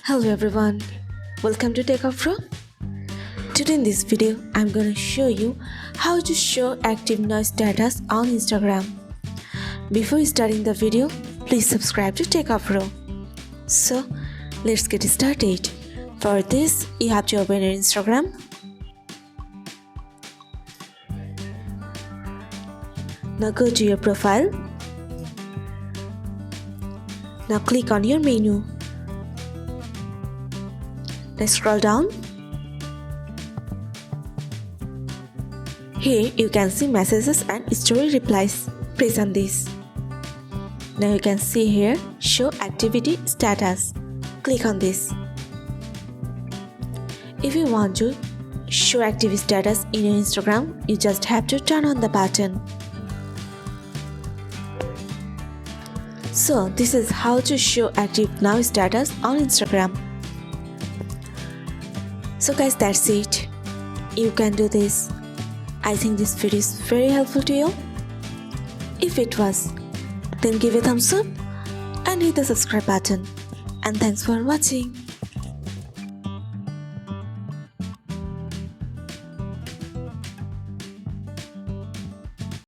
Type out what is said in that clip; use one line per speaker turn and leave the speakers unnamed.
Hello everyone, welcome to Techavro. Today in this video, I'm gonna show you how to show active now status on Instagram. Before starting the video, please subscribe to Techavro. So, let's get started. For this, you have to open your Instagram. Now go to your profile. Now click on your menu. Now scroll down. Here you can see messages and story replies. Press on this. Now you can see here show activity status. Click on this. If you want to show activity status in your Instagram, you just have to turn on the button. So this is how to show active now status on Instagram. So guys, that's it. You can do this. I think this video is very helpful to you. If it was, then give a thumbs up and hit the subscribe button. And thanks for watching.